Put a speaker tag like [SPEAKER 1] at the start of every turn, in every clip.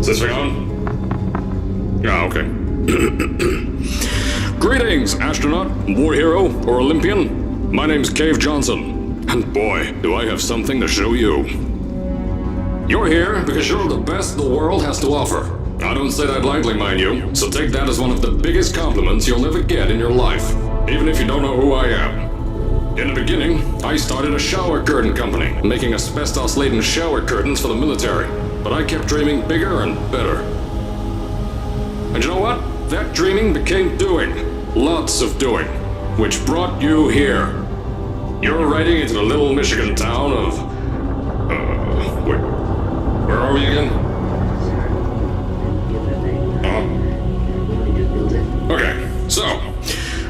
[SPEAKER 1] Is this thing on? Ah, okay. Greetings, astronaut, war hero, or Olympian. My name's Cave Johnson, and boy, do I have something to show you. You're here because you're the best the world has to offer. I don't say that lightly, mind you, so take that as one of the biggest compliments you'll ever get in your life, even if you don't know who I am. In the beginning, I started a shower curtain company, making asbestos-laden shower curtains for the military, but I kept dreaming bigger and better. And you know what? That dreaming became doing. Lots of doing. Which brought you here. You're riding into the little Michigan town of... where are we again? Okay, so...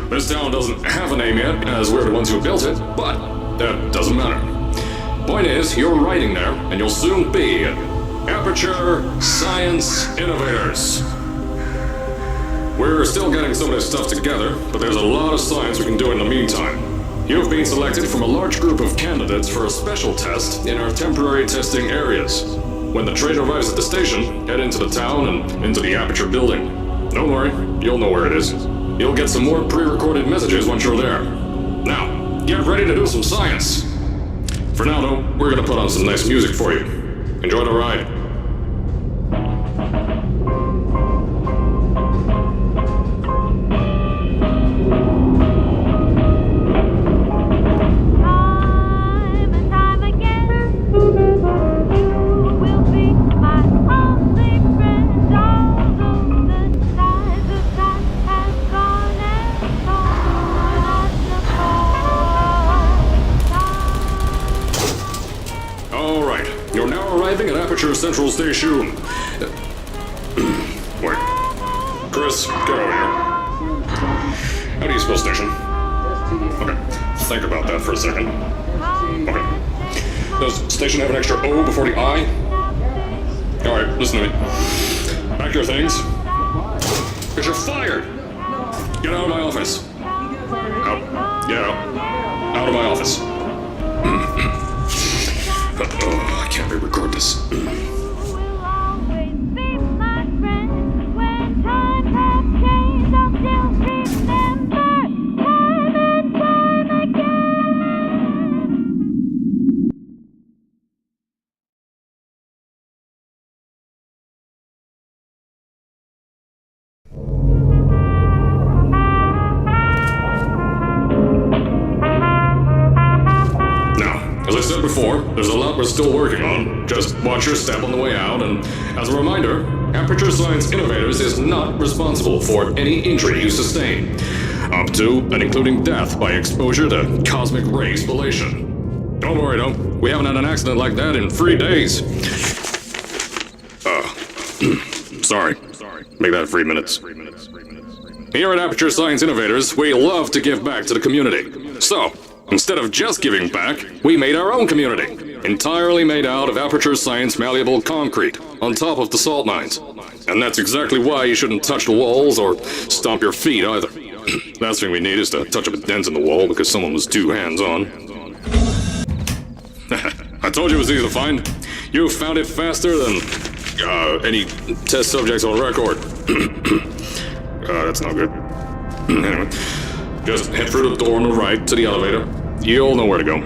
[SPEAKER 1] this town doesn't have a name yet, as we're the ones who built it, but that doesn't matter. Point is, you're riding there, and you'll soon be at Aperture Science Innovators. We're still getting some of this stuff together, but there's a lot of science we can do in the meantime. You've been selected from a large group of candidates for a special test in our temporary testing areas. When the train arrives at the station, head into the town and into the Aperture building. Don't worry, you'll know where it is. You'll get some more pre-recorded messages once you're there. Now, get ready to do some science. For now, though, we're gonna put on some nice music for you. Enjoy the ride. Central Station. Wait. Chris, get over here. How do you spell station? Okay. Think about that for a second. Okay. Does station have an extra O before the I? Alright, listen to me. Pack your things. Because you're fired! Get out of my office. Out. Get out. Out of my office. Oh, I can't re-record this. There's a lot we're still working on. Just watch your step on the way out, and as a reminder, Aperture Science Innovators is not responsible for any injury you sustain, up to and including death by exposure to cosmic ray spallation. Don't worry though, we haven't had an accident like that in 3 days. Sorry. Make that 3 minutes. Here at Aperture Science Innovators, we love to give back to the community. So, instead of just giving back, we made our own community, entirely made out of Aperture Science malleable concrete, on top of the salt mines. And that's exactly why you shouldn't touch the walls or stomp your feet either. Last thing we need is to touch up a dent in the wall because someone was too hands-on. I told you it was easy to find. You found it faster than any test subjects on record. That's not good. Anyway, just head through the door on the right to the elevator. You'll know where to go.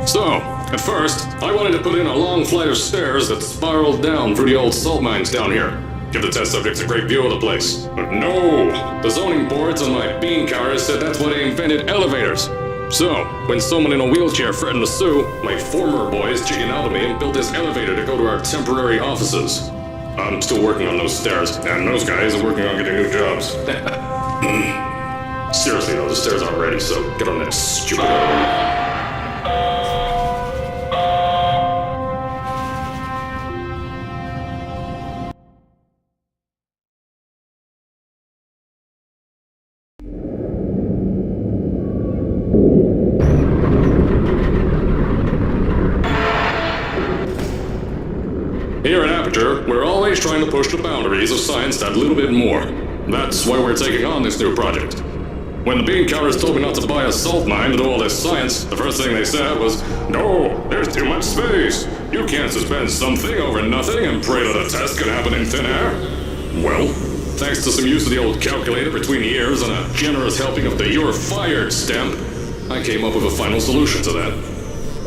[SPEAKER 1] So, at first, I wanted to put in a long flight of stairs that spiraled down through the old salt mines down here. Give the test subjects a great view of the place. But no! The zoning boards on my bean counters said that's why they invented elevators. So, when someone in a wheelchair threatened to sue, my former boys chickened out of me and built this elevator to go to our temporary offices. I'm still working on those stairs, and those guys are working on getting new jobs. Seriously though, the stairs aren't ready, so get on that stupid elevator. Here at Aperture, we're always trying to push the boundaries of science that little bit more. That's why we're taking on this new project. When the bean counters told me not to buy a salt mine to do all this science, the first thing they said was, "No, there's too much space. You can't suspend something over nothing and pray that a test can happen in thin air." Well, thanks to some use of the old calculator between the ears and a generous helping of the "you're fired" stamp, I came up with a final solution to that.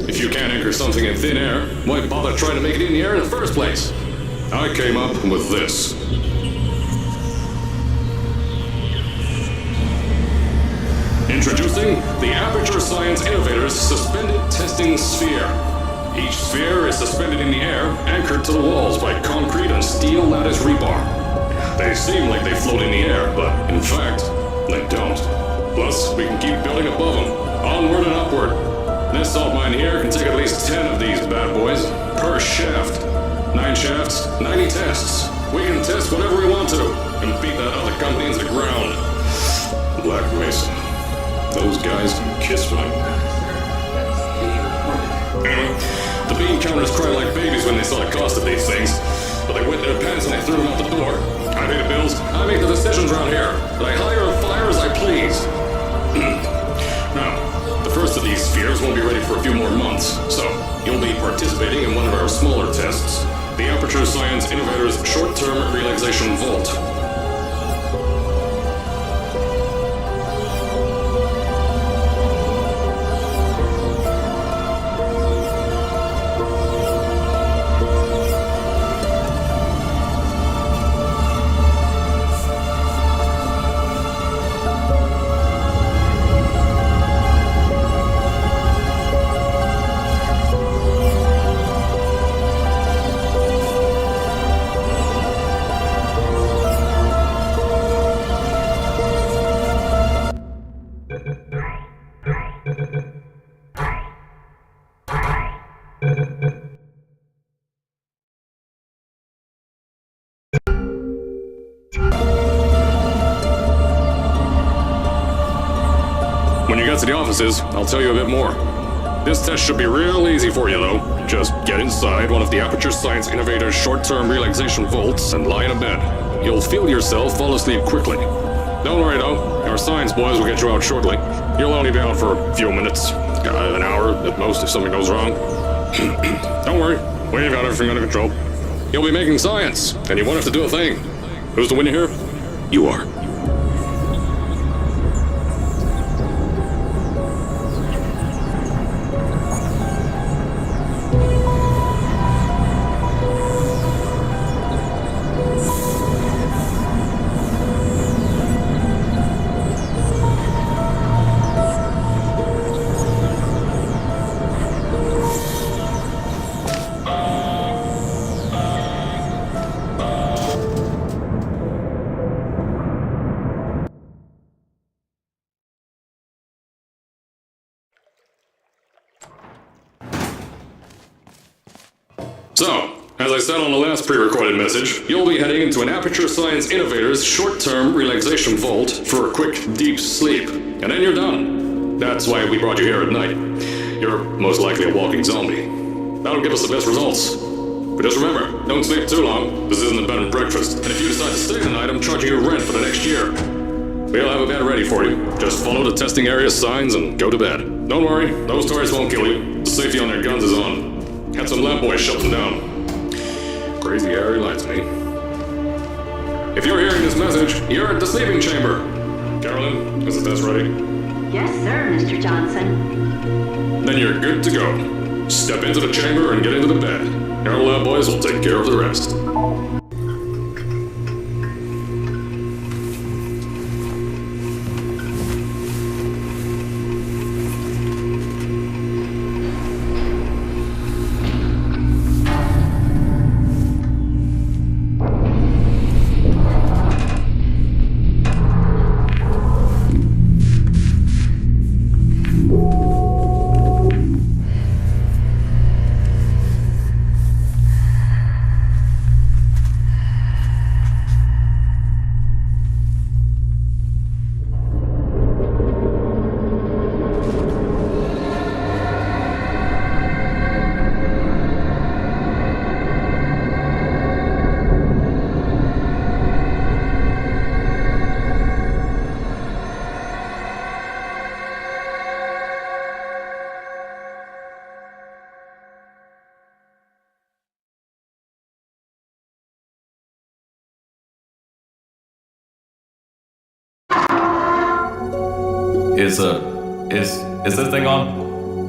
[SPEAKER 1] If you can't anchor something in thin air, why bother trying to make it in the air in the first place? I came up with this. Introducing the Aperture Science Innovators Suspended Testing Sphere. Each sphere is suspended in the air, anchored to the walls by concrete and steel lattice rebar. They seem like they float in the air, but in fact, they don't. Plus, we can keep building above them, onward and upward. This salt mine here can take at least 10 of these bad boys per shaft. 9 shafts, 90 tests. We can test whatever we want to and beat that other company into the ground. Black Mesa. Those guys can kiss my... The bean counters cry like babies when they saw the cost of these things, but they wet their pants and they threw them out the door. I pay the bills, I make the decisions around here, but I hire and fire as I please. Now, the first of these spheres won't be ready for a few more months, so you'll be participating in one of our smaller tests, the Aperture Science Innovators Short-Term Relaxation Vault. When you get to the offices, I'll tell you a bit more. This test should be real easy for you, though. Just get inside one of the Aperture Science Innovators short-term relaxation vaults and lie in a bed. You'll feel yourself fall asleep quickly. Don't worry, though. Our science boys will get you out shortly. You'll only be out for a few minutes. An hour at most if something goes wrong. Don't worry. We've got everything under control. You'll be making science, and you won't have to do a thing. Who's the winner here? You are. So, as I said on the last pre-recorded message, you'll be heading into an Aperture Science Innovators short-term relaxation vault for a quick, deep sleep. And then you're done. That's why we brought you here at night. You're most likely a walking zombie. That'll give us the best results. But just remember, don't sleep too long. This isn't a bed and breakfast. And if you decide to stay the night, I'm charging you rent for the next year. We'll have a bed ready for you. Just follow the testing area signs and go to bed. Don't worry, those tourists won't kill you. The safety on their guns is on. Had some lab boys shut them down. Crazy Harry lied to me. If you're hearing this message, you're at the sleeping chamber. Carolyn, is the test ready?
[SPEAKER 2] Yes, sir, Mr. Johnson.
[SPEAKER 1] Then you're good to go. Step into the chamber and get into the bed. Our lab boys will take care of the rest.
[SPEAKER 3] Is this thing on?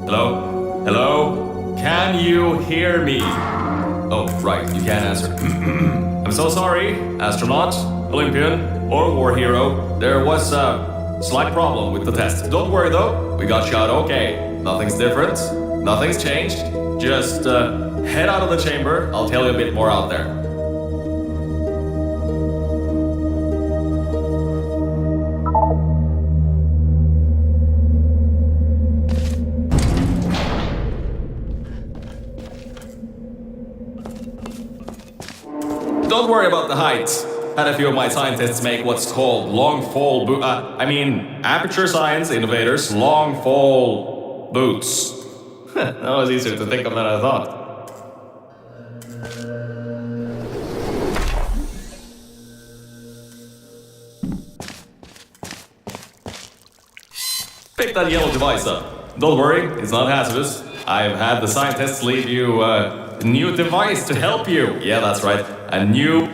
[SPEAKER 3] Hello? Hello? Can you hear me? Oh, right, you can't answer. I'm so sorry, astronaut, Olympian, or war hero. There was a slight problem with the test. Don't worry though, we got shot okay. Nothing's different, nothing's changed. Just head out of the chamber, I'll tell you a bit more out there. Don't worry about the height. Had a few of my scientists make what's called aperture science innovators long fall boots. That was easier to think of than I thought. Pick that yellow device up. Don't worry, it's not hazardous. I've had the scientists leave you a new device to help you. Yeah, that's right. A new...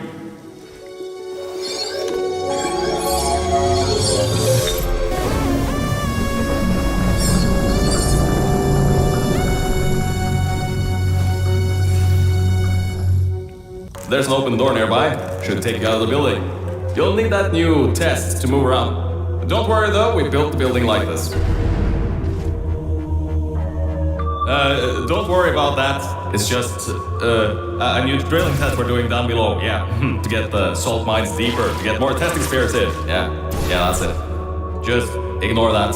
[SPEAKER 3] There's an open door nearby. Should take you out of the building. You'll need that new test to move around. Don't worry though, we built the building like this. Don't worry about that. It's just a new drilling test we're doing down below. Yeah, to get the salt mines deeper, to get more testing spirits in. Yeah, that's it. Just ignore that.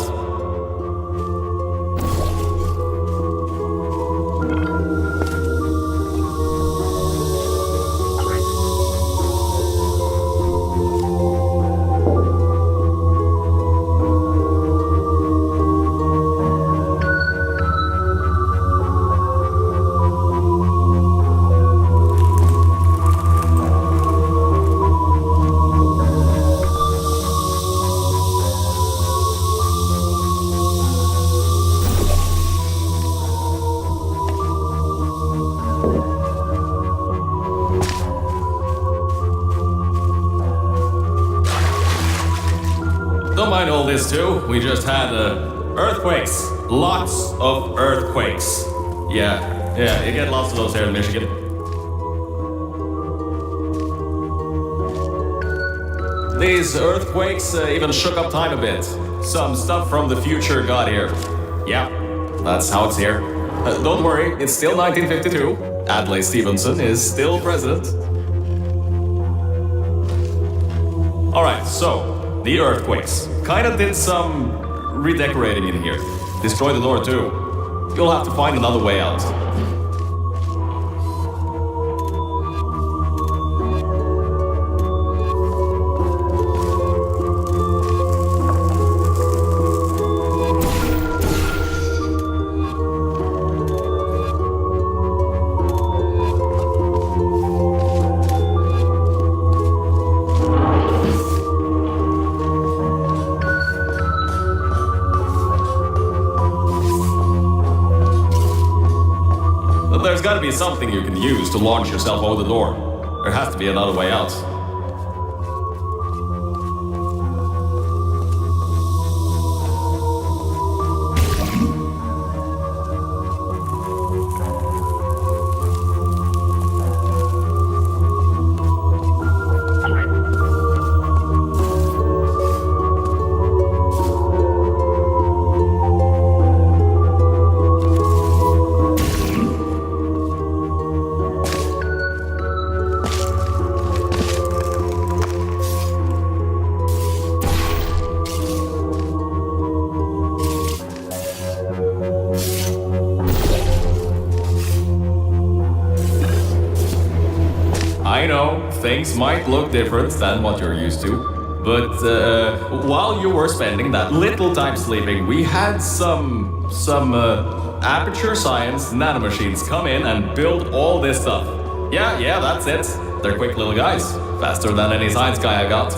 [SPEAKER 3] Don't mind all this too, we just had earthquakes. Lots of earthquakes. Yeah, you get lots of those here in Michigan. These earthquakes even shook up time a bit. Some stuff from the future got here. Yeah, that's how it's here. Don't worry, it's still 1952. Adlai Stevenson is still president. Alright, so, the earthquakes. Kinda did some redecorating in here. Destroyed the door too. You'll have to find another way out. There's gotta be something you can use to launch yourself over the door. There has to be another way out. I know, things might look different than what you're used to, but while you were spending that little time sleeping, we had some aperture science nanomachines come in and build all this stuff. Yeah, that's it. They're quick little guys, faster than any science guy I got.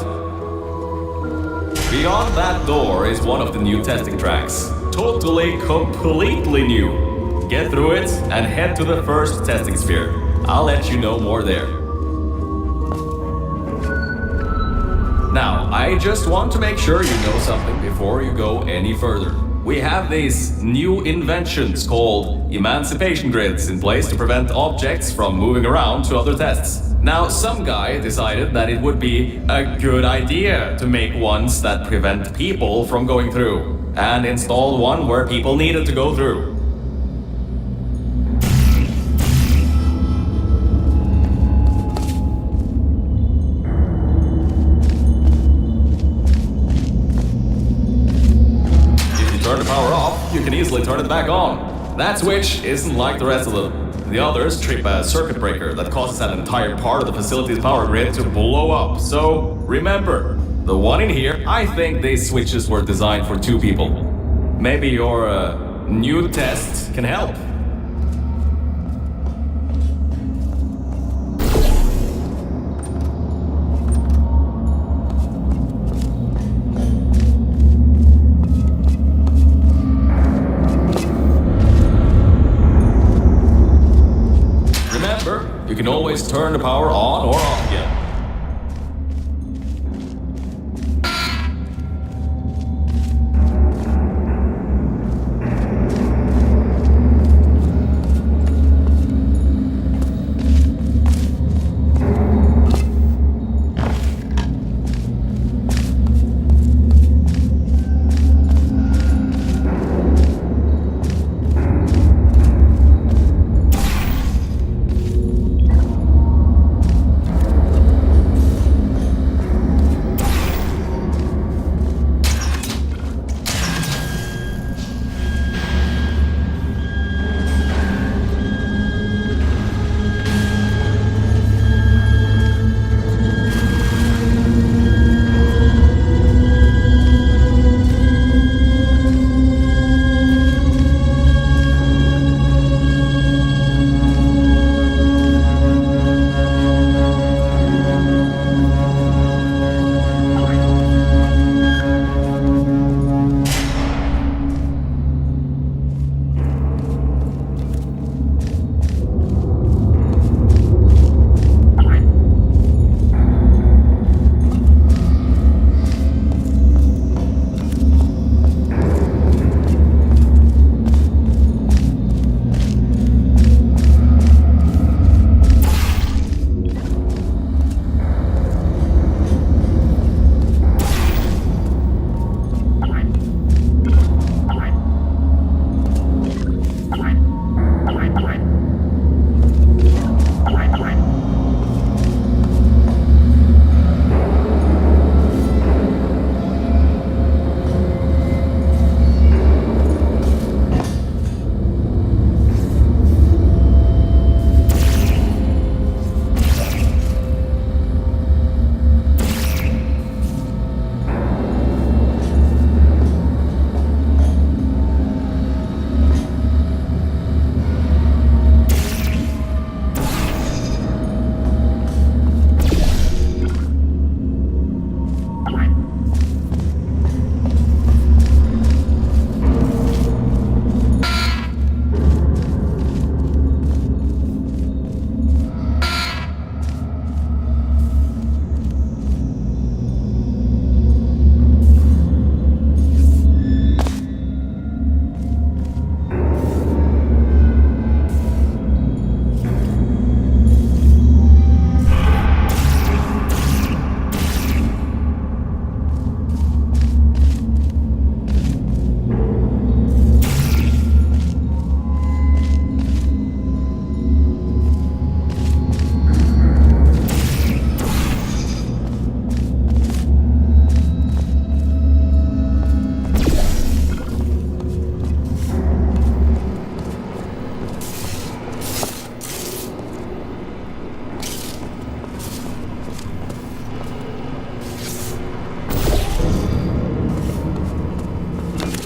[SPEAKER 3] Beyond that door is one of the new testing tracks. Totally, completely new. Get through it and head to the first testing sphere. I'll let you know more there. Now, I just want to make sure you know something before you go any further. We have these new inventions called emancipation grids in place to prevent objects from moving around to other tests. Now, some guy decided that it would be a good idea to make ones that prevent people from going through, and installed one where people needed to go through. Turn the power off, you can easily turn it back on. That switch isn't like the rest of them. The others trip a circuit breaker that causes an entire part of the facility's power grid to blow up. So remember, the one in here, I think these switches were designed for 2 people. Maybe your new test can help. You can always turn the power on or off again.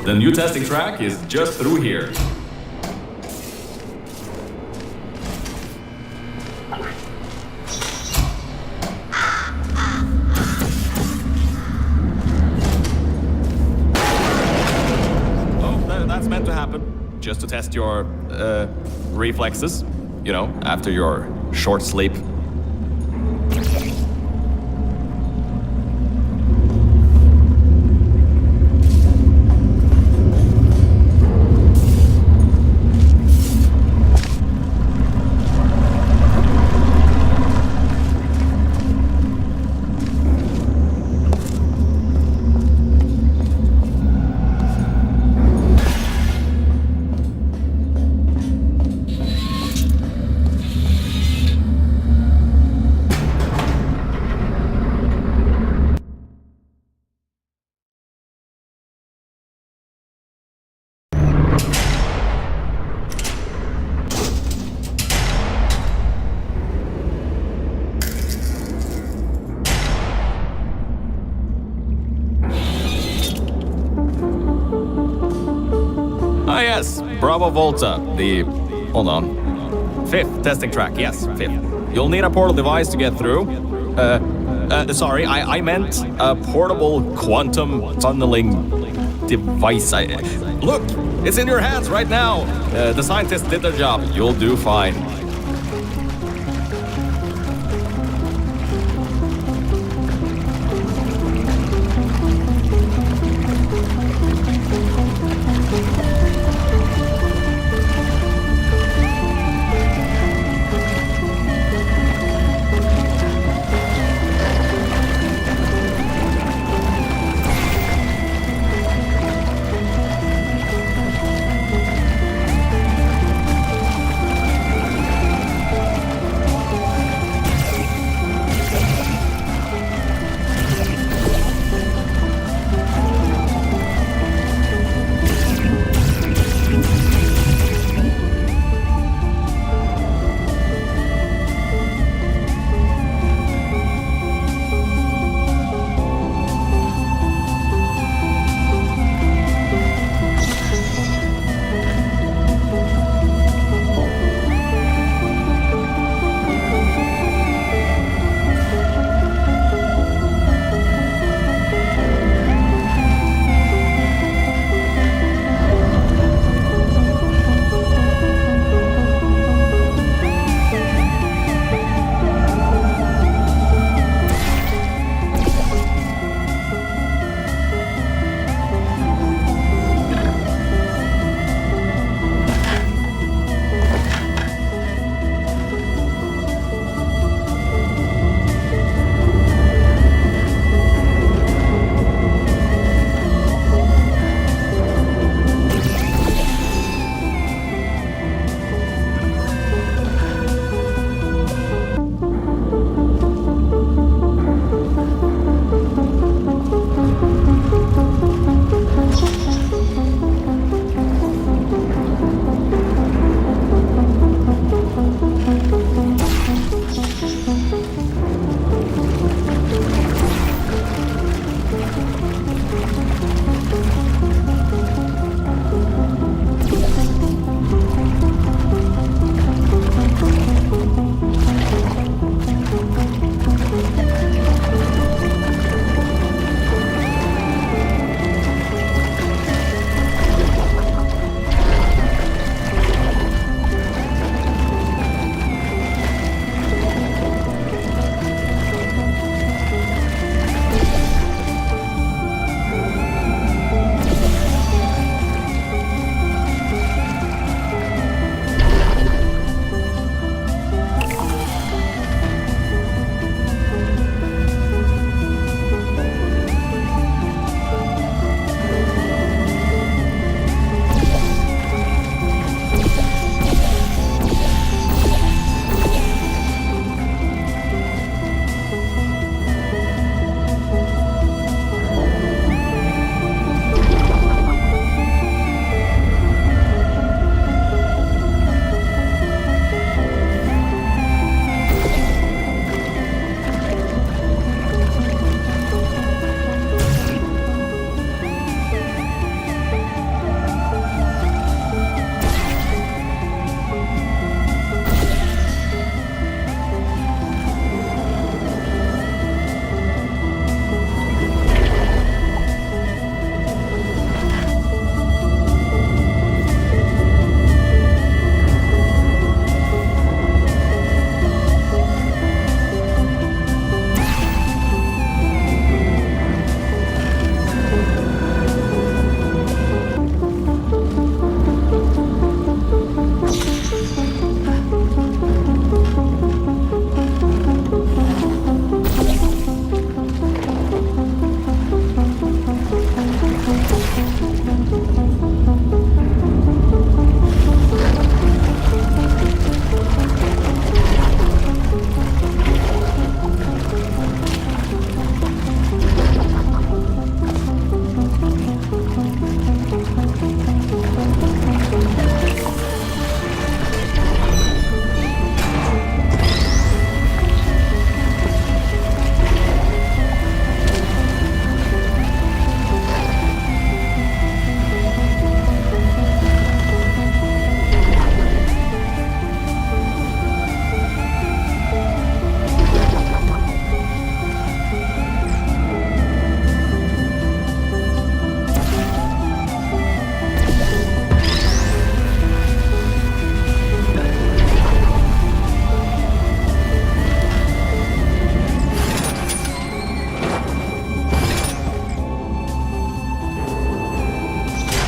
[SPEAKER 3] The new testing track is just through here. Oh, that's meant to happen. Just to test your reflexes, you know, after your short sleep. yes, Bravo Volta, the... hold on. 5th testing track, yes, 5th. You'll need a portal device to get through. Sorry, I meant a portable quantum tunneling device. Look, it's in your hands right now. The scientists did their job. You'll do fine.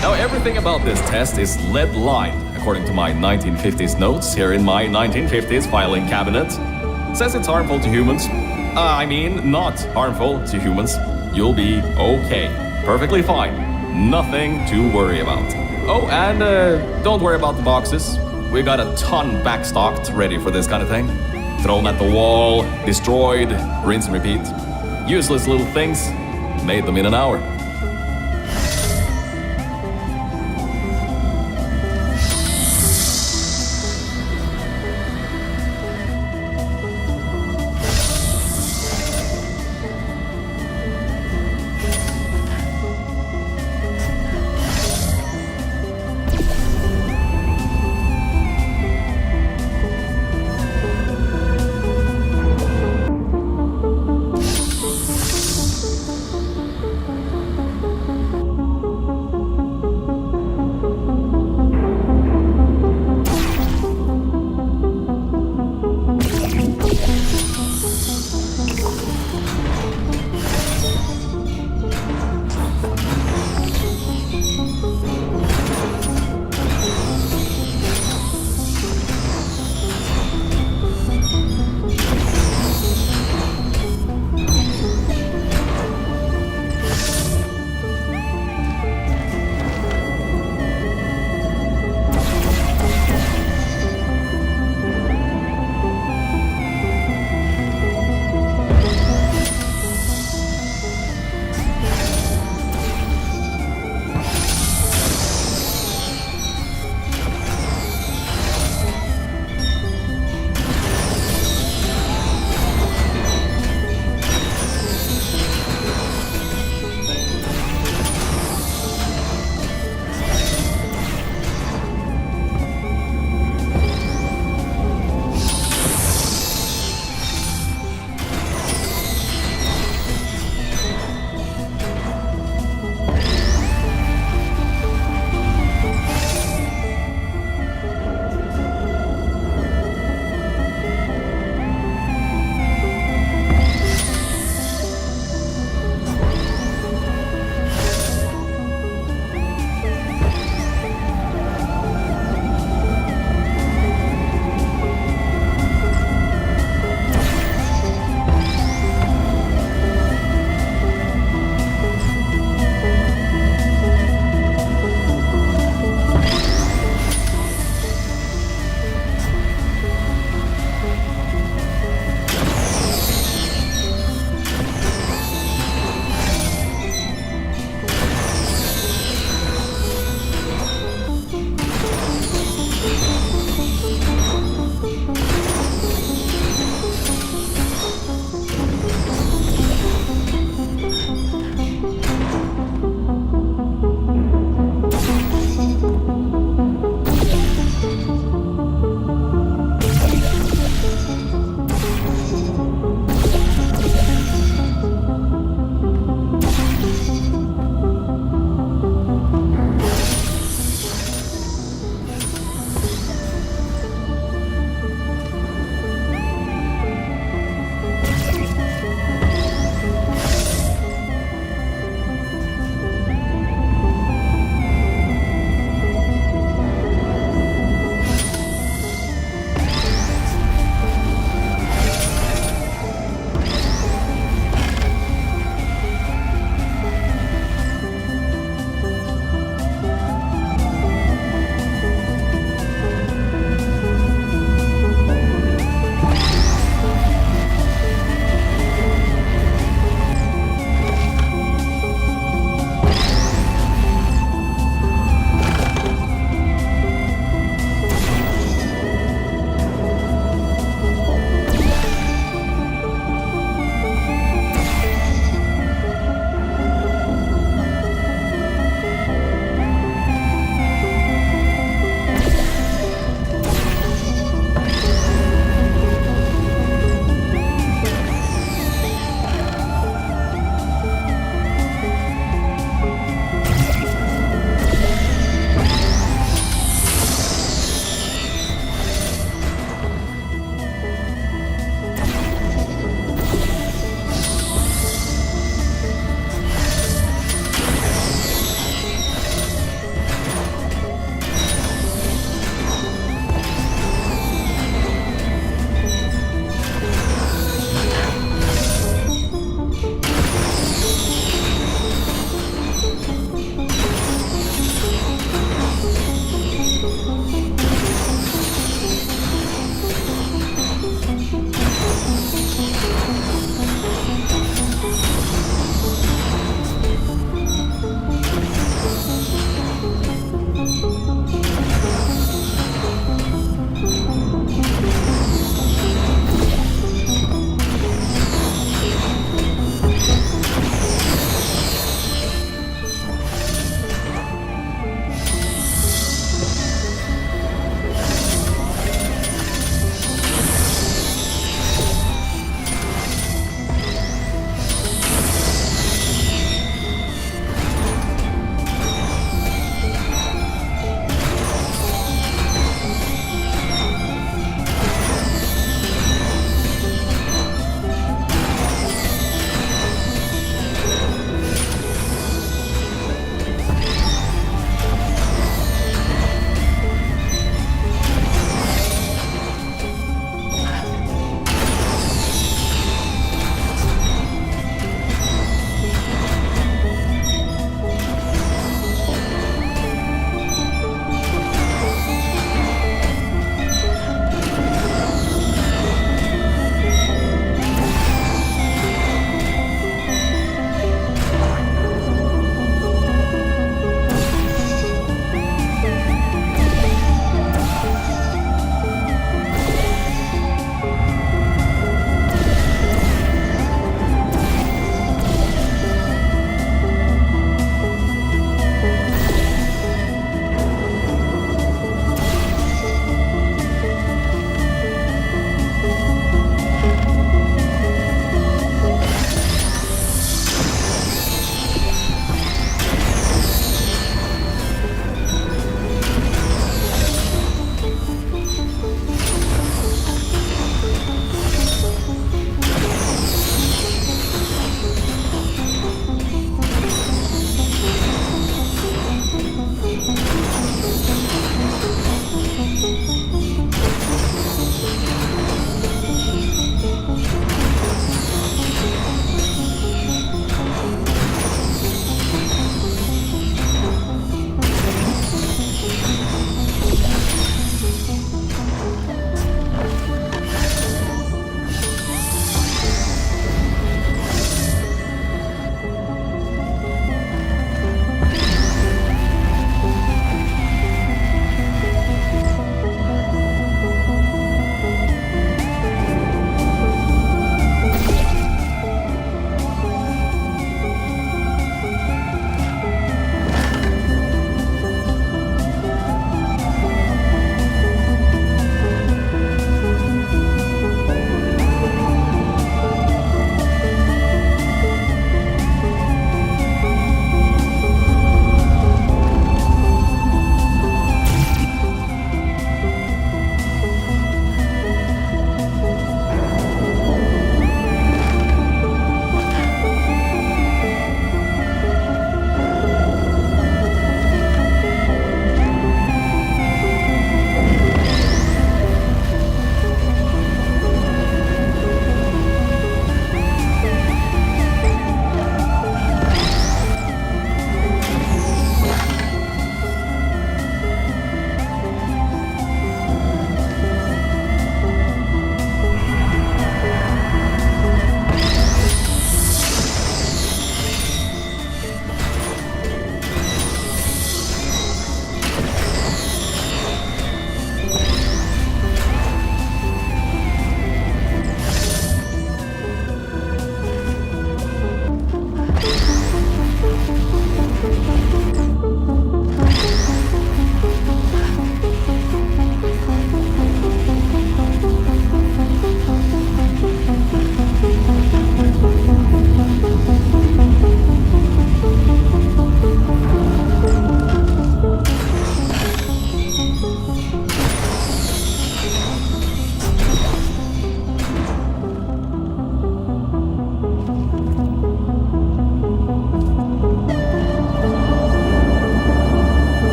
[SPEAKER 3] Now, everything about this test is lead-lined, according to my 1950s notes here in my 1950s filing cabinet. Says it's harmful to humans. I mean, not harmful to humans. You'll be okay. Perfectly fine. Nothing to worry about. Oh, and don't worry about the boxes. We got a ton backstocked ready for this kind of thing. Thrown at the wall, destroyed, rinse and repeat. Useless little things. Made them in an hour.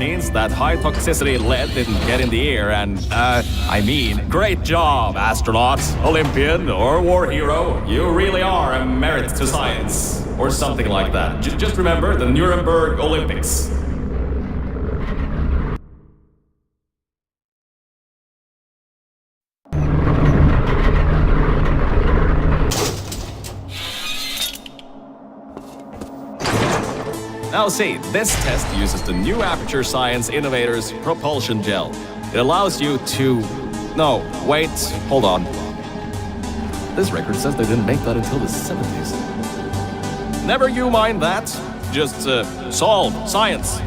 [SPEAKER 3] means that high toxicity lead didn't get in the air and, I mean, great job, astronaut, Olympian, or war hero. You really are a merit to science. Or something like that. Just remember the Nuremberg Olympics. Now see, this test uses the new Aperture Science Innovators Propulsion Gel. It allows you to... No, wait, hold on. This record says they didn't make that until the 70s. Never you mind that. Just, solve science.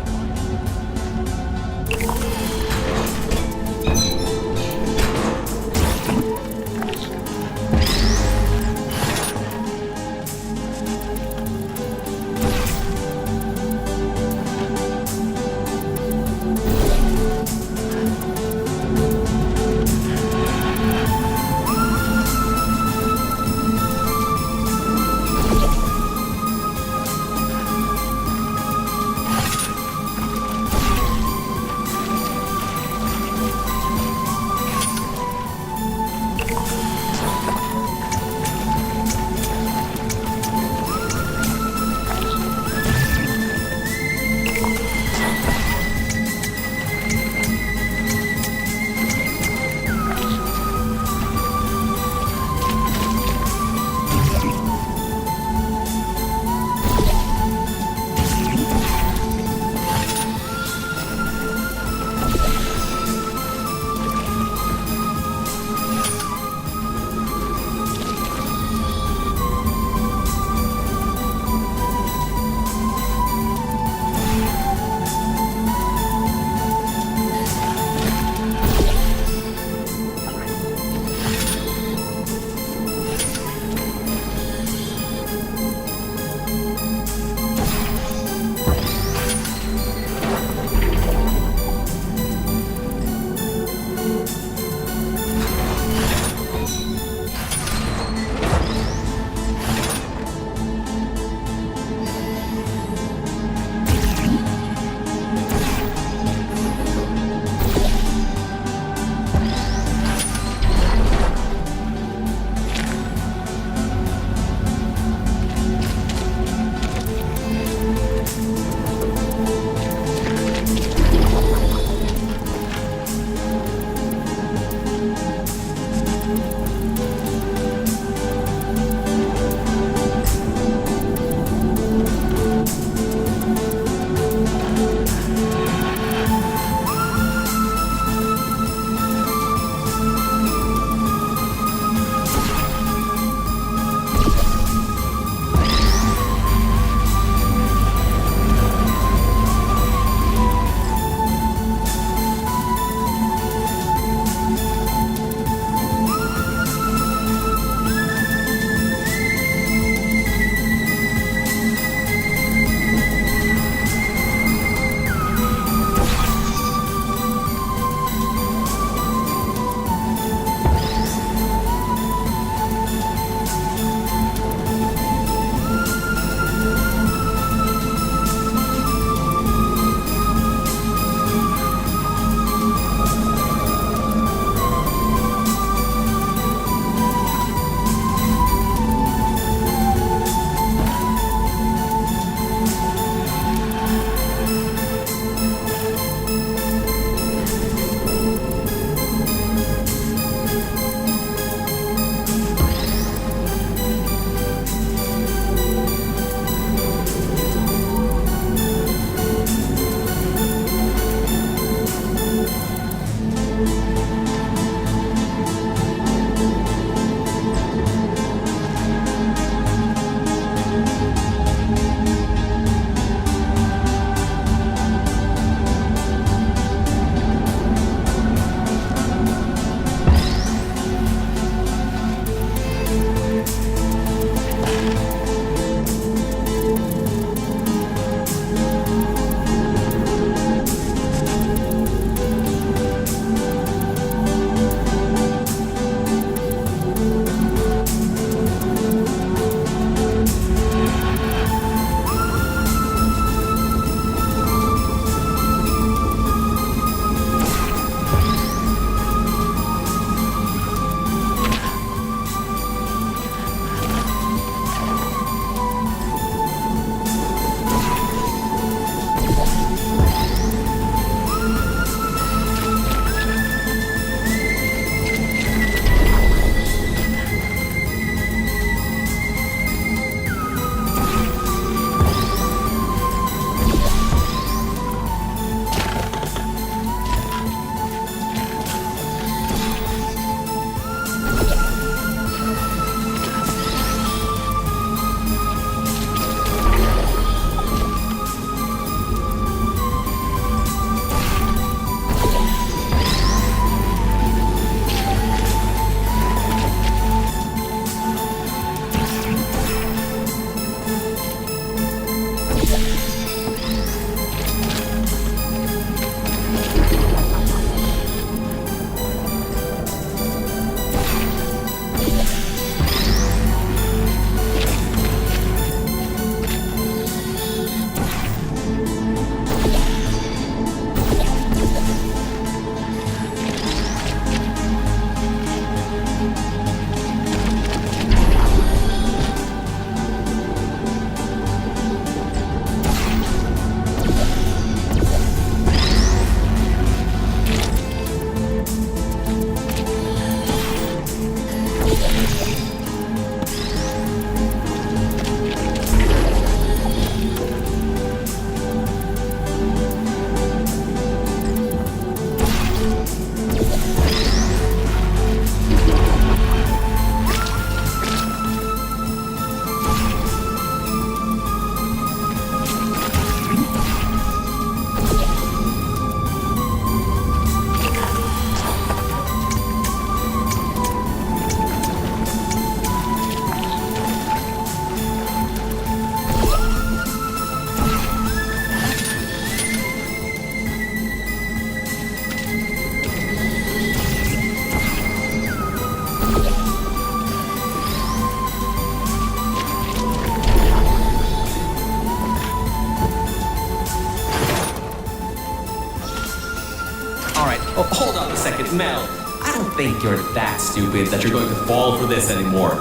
[SPEAKER 4] hold on a second, Mel. I don't think you're that stupid that you're going to fall for this anymore.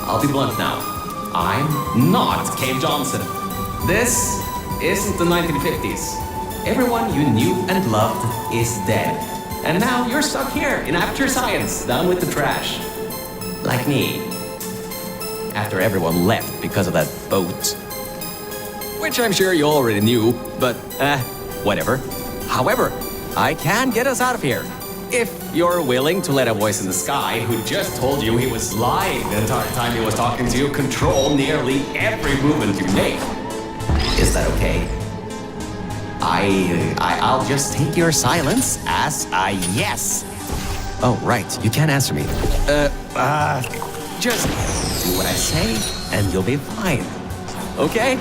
[SPEAKER 4] I'll be blunt now. I'm not Cave Johnson. This isn't the 1950s. Everyone you knew and loved is dead. And now you're stuck here in Aperture Science, down with the trash. Like me. After everyone left because of that boat. Which I'm sure you already knew, but whatever. However, I can get us out of here. If you're willing to let a voice in the sky who just told you he was lying the entire time he was talking to you control nearly every movement you make. Is that okay? I'll just take your silence as a yes. Oh, right, you can't answer me. Just do what I say and you'll be fine. Okay?